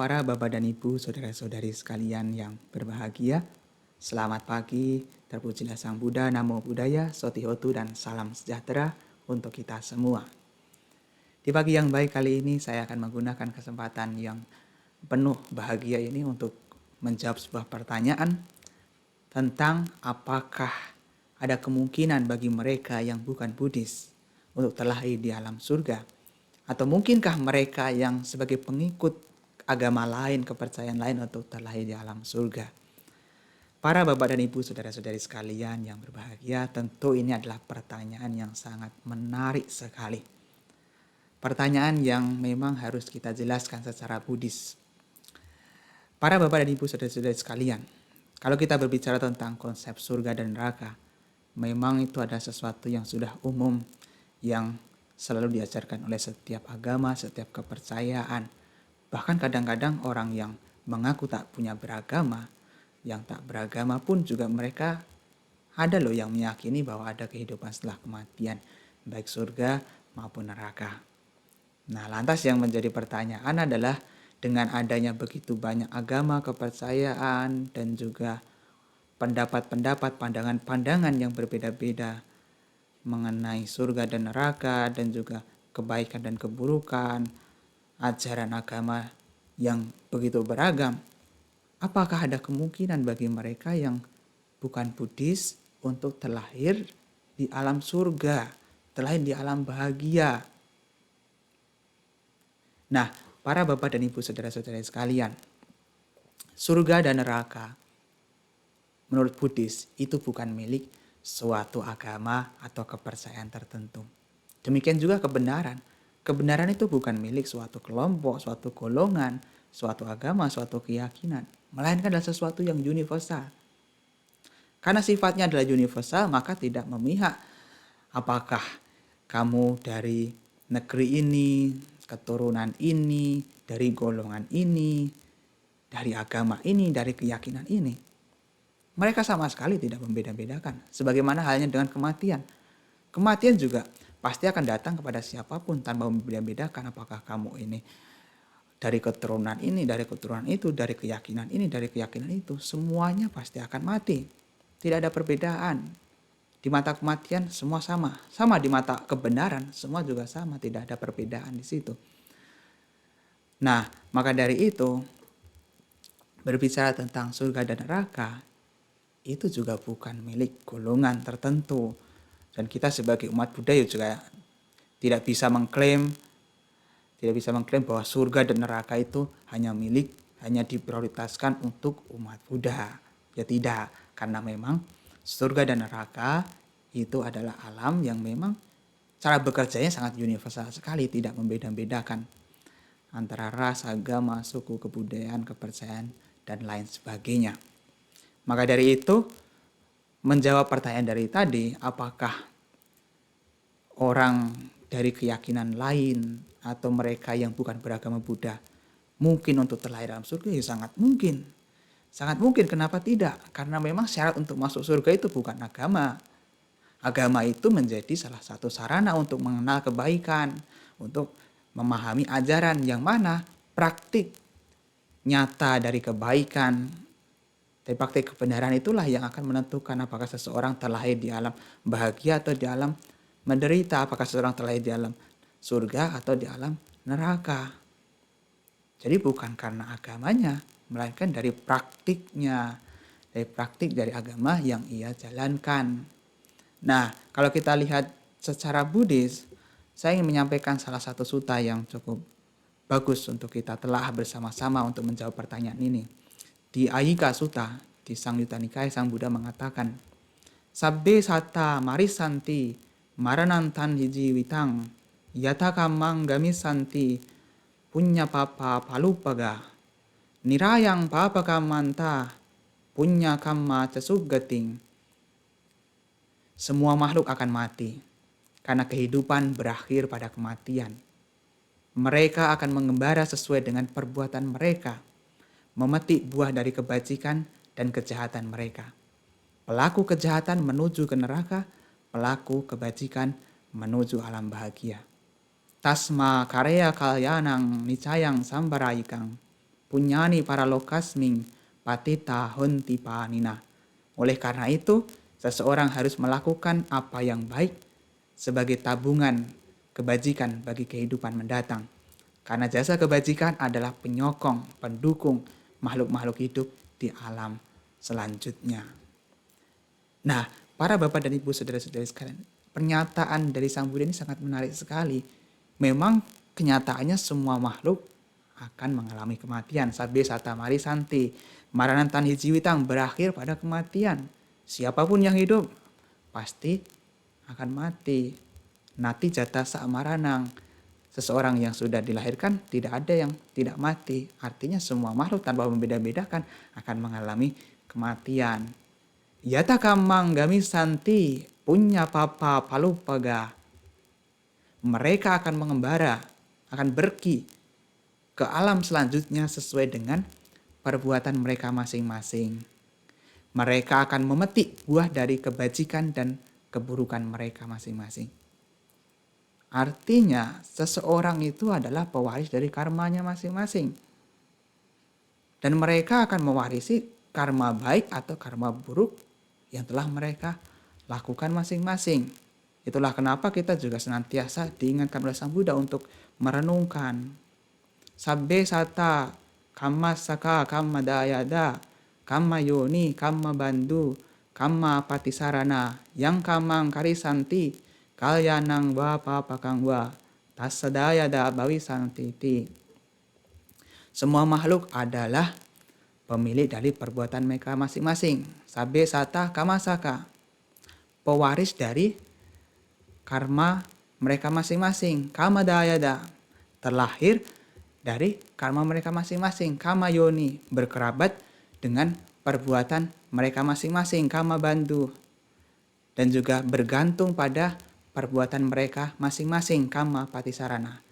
Para Bapak dan Ibu, saudara-saudari sekalian yang berbahagia, selamat pagi, terpujilah Sang Buddha, Namo Buddhaya, Sotihotu dan salam sejahtera untuk kita semua. Di pagi yang baik kali ini saya akan menggunakan kesempatan yang penuh bahagia ini untuk menjawab sebuah pertanyaan tentang apakah ada kemungkinan bagi mereka yang bukan Buddhis untuk terlahir di alam surga, atau mungkinkah mereka yang sebagai pengikut agama lain, kepercayaan lain untuk terlahir di alam surga. Para Bapak dan Ibu, saudara-saudari sekalian yang berbahagia, tentu ini adalah pertanyaan yang sangat menarik sekali. Pertanyaan yang memang harus kita jelaskan secara Buddhis. Para Bapak dan Ibu, saudara-saudari sekalian, kalau kita berbicara tentang konsep surga dan neraka, memang itu adalah sesuatu yang sudah umum, yang selalu diajarkan oleh setiap agama, setiap kepercayaan. Bahkan kadang-kadang orang yang mengaku tak punya beragama, yang tak beragama pun juga mereka ada loh yang meyakini bahwa ada kehidupan setelah kematian, baik surga maupun neraka. Nah, lantas yang menjadi pertanyaan adalah dengan adanya begitu banyak agama, kepercayaan, dan juga pendapat-pendapat, pandangan-pandangan yang berbeda-beda mengenai surga dan neraka, dan juga kebaikan dan keburukan, ajaran agama yang begitu beragam, apakah ada kemungkinan bagi mereka yang bukan Buddhis untuk terlahir di alam surga, terlahir di alam bahagia? Nah, para Bapak dan Ibu, saudara-saudara sekalian, surga dan neraka menurut Buddhis itu bukan milik suatu agama atau kepercayaan tertentu. Demikian juga kebenaran. Kebenaran itu bukan milik suatu kelompok, suatu golongan, suatu agama, suatu keyakinan, melainkan adalah sesuatu yang universal. Karena sifatnya adalah universal, maka tidak memihak apakah kamu dari negeri ini, keturunan ini, dari golongan ini, dari agama ini, dari keyakinan ini. Mereka sama sekali tidak membeda-bedakan. Sebagaimana halnya dengan kematian. Kematian juga pasti akan datang kepada siapapun tanpa membeda-bedakan apakah kamu ini dari keturunan ini, dari keturunan itu, dari keyakinan ini, dari keyakinan itu. Semuanya pasti akan mati. Tidak ada perbedaan. Di mata kematian semua sama. Sama di mata kebenaran semua juga sama. Tidak ada perbedaan di situ. Nah, maka dari itu berbicara tentang surga dan neraka itu juga bukan milik golongan tertentu. Dan kita sebagai umat Buddha juga tidak bisa mengklaim bahwa surga dan neraka itu hanya diprioritaskan untuk umat Buddha. Ya tidak, karena memang surga dan neraka itu adalah alam yang memang cara bekerjanya sangat universal sekali, tidak membeda-bedakan antara ras, agama, suku, kebudayaan, kepercayaan, dan lain sebagainya. Maka dari itu, menjawab pertanyaan dari tadi, apakah orang dari keyakinan lain atau mereka yang bukan beragama Buddha mungkin untuk terlahir dalam surga? Ya sangat mungkin. Sangat mungkin, kenapa tidak? Karena memang syarat untuk masuk surga itu bukan agama. Agama itu menjadi salah satu sarana untuk mengenal kebaikan, untuk memahami ajaran yang mana praktik nyata dari kebaikan, dari praktik kebenaran itulah yang akan menentukan apakah seseorang terlahir di alam bahagia atau di alam menderita, apakah seseorang terlahir di alam surga atau di alam neraka. Jadi bukan karena agamanya, melainkan dari praktiknya, dari praktik dari agama yang ia jalankan. Nah, kalau kita lihat secara Buddhis, saya ingin menyampaikan salah satu sutta yang cukup bagus untuk kita telah bersama-sama untuk menjawab pertanyaan ini. Di Ayika Sutta, di Sangyutta Nikaya, Sang Buddha mengatakan, Sabbe satta marisanti maranantan hiji witang yatakamang gamisanti punya papa palupaga nirayang papa kamanta punya kamma cesuggating. Semua makhluk akan mati karena kehidupan berakhir pada kematian. Mereka akan mengembara sesuai dengan perbuatan mereka, memetik buah dari kebajikan dan kejahatan mereka. Pelaku kejahatan menuju ke neraka, pelaku kebajikan menuju alam bahagia. Tasma karya kalyanang nicayang sambaraikang. punyani paralokasming patita honti panina. Oleh karena itu, seseorang harus melakukan apa yang baik sebagai tabungan kebajikan bagi kehidupan mendatang. Karena jasa kebajikan adalah penyokong, pendukung makhluk-makhluk hidup di alam selanjutnya. Nah, para bapak dan ibu saudara-saudari sekalian, pernyataan dari Sang Buddha ini sangat menarik sekali. Memang kenyataannya semua makhluk akan mengalami kematian. Sabbe sata mari santi, maranantan hijiwitang, berakhir pada kematian. Siapapun yang hidup pasti akan mati. Nati jata samaranang. Seseorang yang sudah dilahirkan tidak ada yang tidak mati. Artinya semua makhluk tanpa membeda-bedakan akan mengalami kematian. Yata kamang gami santi punya papa palupaga. Mereka akan mengembara, akan pergi ke alam selanjutnya sesuai dengan perbuatan mereka masing-masing. Mereka akan memetik buah dari kebajikan dan keburukan mereka masing-masing. Artinya seseorang itu adalah pewaris dari karmanya masing-masing. Dan mereka akan mewarisi karma baik atau karma buruk yang telah mereka lakukan masing-masing. Itulah kenapa kita juga senantiasa diingatkan oleh Sang Buddha untuk merenungkan. Sabbe sata kamma saka kamma dayada kamma yoni kamma bandu kamma patisarana yang kamang karisanti kalyanang wa papakang wa tasadaya da bawi santiti. Semua makhluk adalah pemilik dari perbuatan mereka masing-masing. Sabbe sata kamasaka, pewaris dari karma mereka masing-masing. Kama dayada, terlahir dari karma mereka masing-masing. Kama yoni, berkerabat dengan perbuatan mereka masing-masing. Kama bandu, dan juga bergantung pada perbuatan mereka masing-masing. Kama patisarana.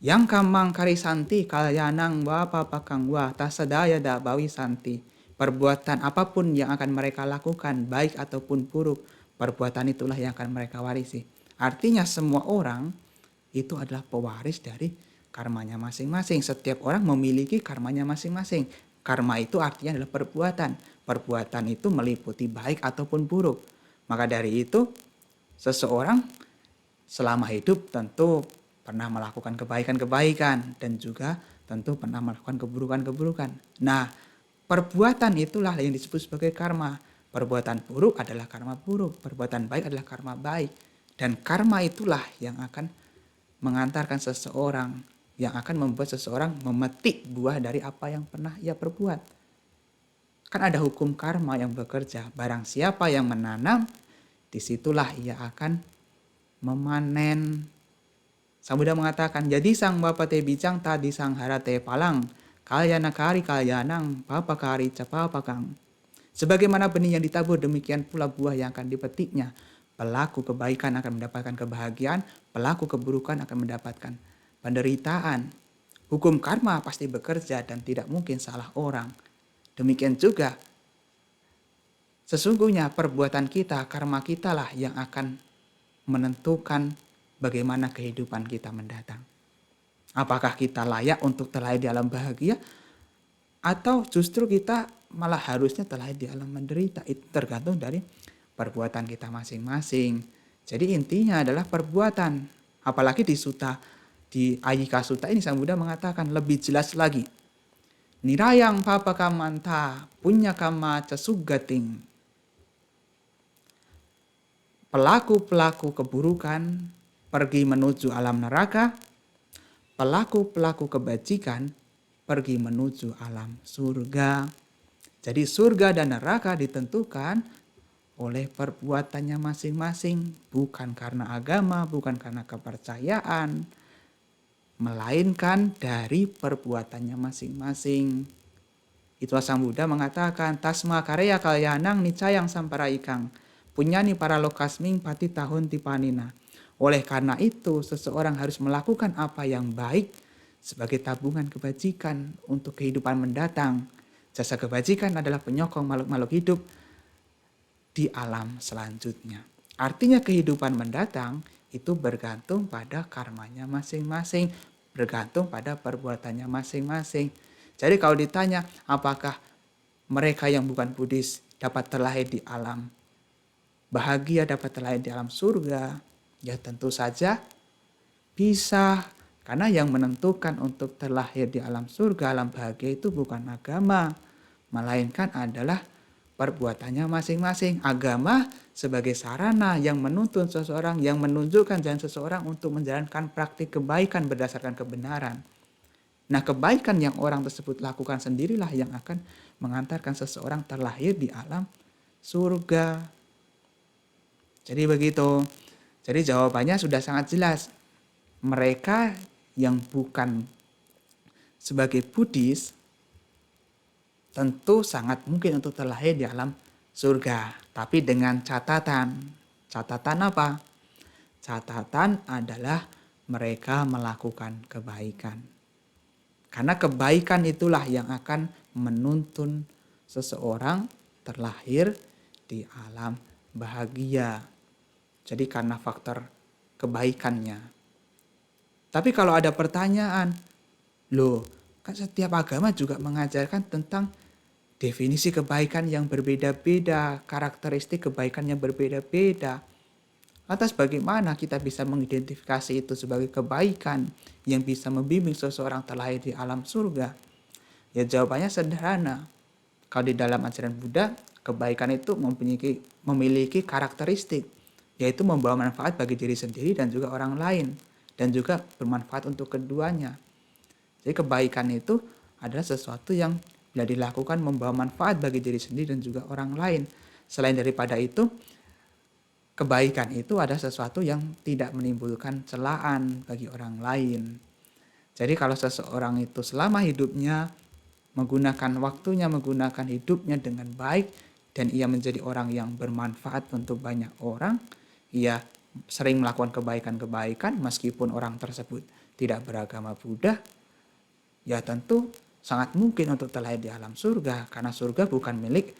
Yang kamang karisanti kalyanang wa papakang wa tasadaya da bawi santi. Perbuatan apapun yang akan mereka lakukan, baik ataupun buruk, perbuatan itulah yang akan mereka warisi. Artinya semua orang itu adalah pewaris dari karmanya masing-masing. Setiap orang memiliki karmanya masing-masing. Karma itu artinya adalah perbuatan. Perbuatan itu meliputi baik ataupun buruk. Maka dari itu, seseorang selama hidup tentu pernah melakukan kebaikan-kebaikan dan juga tentu pernah melakukan keburukan-keburukan. Nah, perbuatan itulah yang disebut sebagai karma. Perbuatan buruk adalah karma buruk, perbuatan baik adalah karma baik. Dan karma itulah yang akan mengantarkan seseorang, yang akan membuat seseorang memetik buah dari apa yang pernah ia perbuat. Kan ada hukum karma yang bekerja. Barang siapa yang menanam, disitulah ia akan memanen. Sang Buddha mengatakan, jadi sang bapa te bicang tadi sang harate palang, kalyana kari kalyanang, bapa kari capapakang. Sebagaimana benih yang ditabur, demikian pula buah yang akan dipetiknya. Pelaku kebaikan akan mendapatkan kebahagiaan, pelaku keburukan akan mendapatkan penderitaan. Hukum karma pasti bekerja dan tidak mungkin salah orang. Demikian juga, sesungguhnya perbuatan kita, karma kita lah yang akan menentukan bagaimana kehidupan kita mendatang. Apakah kita layak untuk terlahir di alam bahagia, atau justru kita malah harusnya terlahir di alam menderita. Itu tergantung dari perbuatan kita masing-masing. Jadi intinya adalah perbuatan. Apalagi di Sutta, di Ayika Sutta ini Sang Buddha mengatakan lebih jelas lagi. Nirayang papakamanta punya kama casugating. Pelaku-pelaku keburukan pergi menuju alam neraka, pelaku-pelaku kebajikan pergi menuju alam surga. Jadi surga dan neraka ditentukan oleh perbuatannya masing-masing, bukan karena agama, bukan karena kepercayaan, melainkan dari perbuatannya masing-masing. Itulah Sang Buddha mengatakan, tasma karya kalyanang nicayang samparaikang, punyani paralokasming pati tahun tipanina. Oleh karena itu, seseorang harus melakukan apa yang baik sebagai tabungan kebajikan untuk kehidupan mendatang. Jasa kebajikan adalah penyokong makhluk-makhluk hidup di alam selanjutnya. Artinya kehidupan mendatang itu bergantung pada karmanya masing-masing, bergantung pada perbuatannya masing-masing. Jadi kalau ditanya apakah mereka yang bukan Buddhis dapat terlahir di alam bahagia, dapat terlahir di alam surga, ya tentu saja bisa. Karena yang menentukan untuk terlahir di alam surga, alam bahagia itu bukan agama, melainkan adalah perbuatannya masing-masing. Agama sebagai sarana yang menuntun seseorang, yang menunjukkan jalan seseorang untuk menjalankan praktik kebaikan berdasarkan kebenaran. Nah, kebaikan yang orang tersebut lakukan sendirilah yang akan mengantarkan seseorang terlahir di alam surga. Jadi begitu. Jadi jawabannya sudah sangat jelas. Mereka yang bukan sebagai Buddhis tentu sangat mungkin untuk terlahir di alam surga. Tapi dengan catatan. Catatan apa? Catatan adalah mereka melakukan kebaikan. Karena kebaikan itulah yang akan menuntun seseorang terlahir di alam bahagia. Jadi karena faktor kebaikannya. Tapi kalau ada pertanyaan, loh kan setiap agama juga mengajarkan tentang definisi kebaikan yang berbeda-beda, karakteristik kebaikan yang berbeda-beda. Lantas bagaimana kita bisa mengidentifikasi itu sebagai kebaikan yang bisa membimbing seseorang terlahir di alam surga? Ya jawabannya sederhana. Kalau di dalam ajaran Buddha, kebaikan itu memiliki karakteristik, yaitu membawa manfaat bagi diri sendiri dan juga orang lain, dan juga bermanfaat untuk keduanya. Jadi kebaikan itu adalah sesuatu yang bila dilakukan membawa manfaat bagi diri sendiri dan juga orang lain. Selain daripada itu, kebaikan itu adalah sesuatu yang tidak menimbulkan celaan bagi orang lain. Jadi kalau seseorang itu selama hidupnya menggunakan waktunya, menggunakan hidupnya dengan baik, dan ia menjadi orang yang bermanfaat untuk banyak orang, ia sering melakukan kebaikan-kebaikan meskipun orang tersebut tidak beragama Buddha, ya tentu sangat mungkin untuk terlahir di alam surga, karena surga bukan milik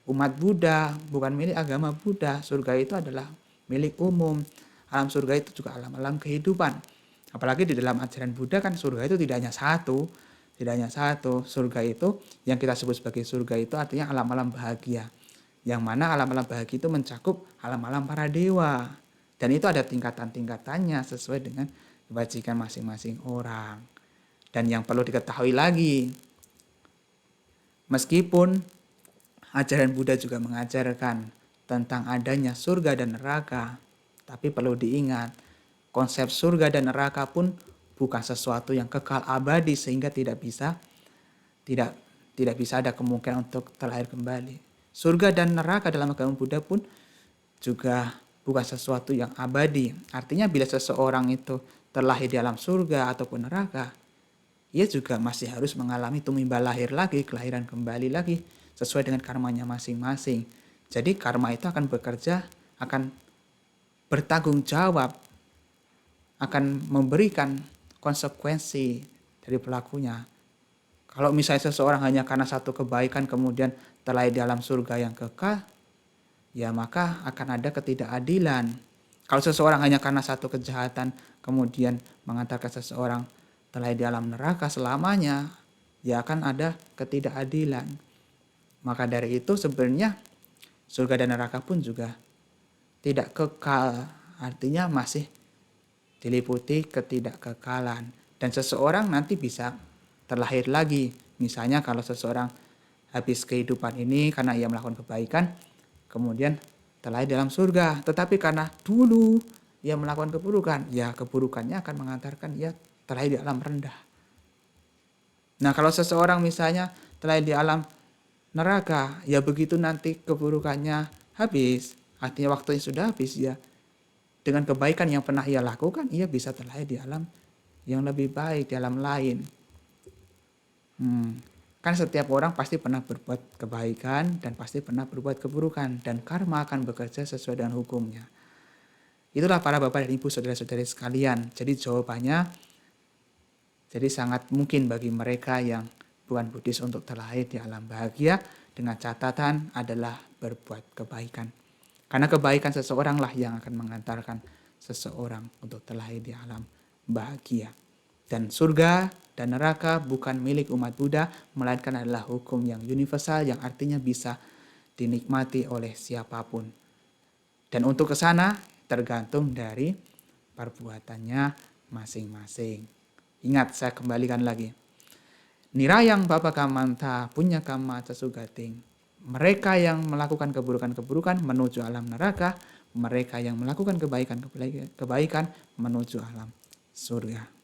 umat Buddha, bukan milik agama Buddha. Surga itu adalah milik umum. Alam surga itu juga alam-alam kehidupan. Apalagi di dalam ajaran Buddha kan surga itu tidak hanya satu. Tidak hanya satu. Surga itu yang kita sebut sebagai surga itu artinya alam-alam bahagia. Yang mana alam-alam bahagia itu mencakup alam-alam para dewa. Dan itu ada tingkatan-tingkatannya sesuai dengan kebajikan masing-masing orang. Dan yang perlu diketahui lagi, meskipun ajaran Buddha juga mengajarkan tentang adanya surga dan neraka, tapi perlu diingat, konsep surga dan neraka pun bukan sesuatu yang kekal abadi sehingga tidak bisa ada kemungkinan untuk terlahir kembali. Surga dan neraka dalam agama Buddha pun juga bukan sesuatu yang abadi. Artinya bila seseorang itu terlahir di alam surga ataupun neraka, ia juga masih harus mengalami tumimbal lahir lagi, kelahiran kembali lagi, sesuai dengan karmanya masing-masing. Jadi karma itu akan bekerja, akan bertanggung jawab, akan memberikan konsekuensi dari pelakunya. Kalau misalnya seseorang hanya karena satu kebaikan kemudian terlahir di alam surga yang kekal, ya maka akan ada ketidakadilan. Kalau seseorang hanya karena satu kejahatan kemudian mengantarkan seseorang terlahir di alam neraka selamanya, ya akan ada ketidakadilan. Maka dari itu sebenarnya surga dan neraka pun juga tidak kekal, artinya masih diliputi ketidakkekalan. Dan seseorang nanti bisa terlahir lagi. Misalnya kalau seseorang habis kehidupan ini karena ia melakukan kebaikan, kemudian terlahir dalam surga. Tetapi karena dulu ia melakukan keburukan, ya keburukannya akan mengantarkan ia terlahir di alam rendah. Nah kalau seseorang misalnya terlahir di alam neraka, ya begitu nanti keburukannya habis, artinya waktunya sudah habis, ya dengan kebaikan yang pernah ia lakukan, ia bisa terlahir di alam yang lebih baik, di alam lain. Kan setiap orang pasti pernah berbuat kebaikan dan pasti pernah berbuat keburukan, dan karma akan bekerja sesuai dengan hukumnya. Itulah para bapak dan ibu saudara-saudari sekalian. Jadi jawabannya, jadi sangat mungkin bagi mereka yang bukan Buddhis untuk terlahir di alam bahagia, dengan catatan adalah berbuat kebaikan. Karena kebaikan seseoranglah yang akan mengantarkan seseorang untuk terlahir di alam bahagia. Dan surga dan neraka bukan milik umat Buddha, melainkan adalah hukum yang universal yang artinya bisa dinikmati oleh siapapun. Dan untuk ke sana tergantung dari perbuatannya masing-masing. Ingat, saya kembalikan lagi. Nirayang bapa kamanta punya kama casugating. Mereka yang melakukan keburukan-keburukan menuju alam neraka, mereka yang melakukan kebaikan menuju alam surga.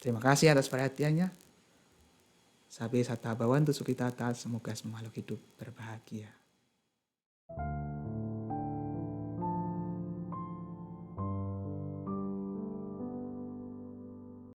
Terima kasih atas perhatiannya. Sabe sata bawantu sukitata, semoga semua makhluk hidup berbahagia.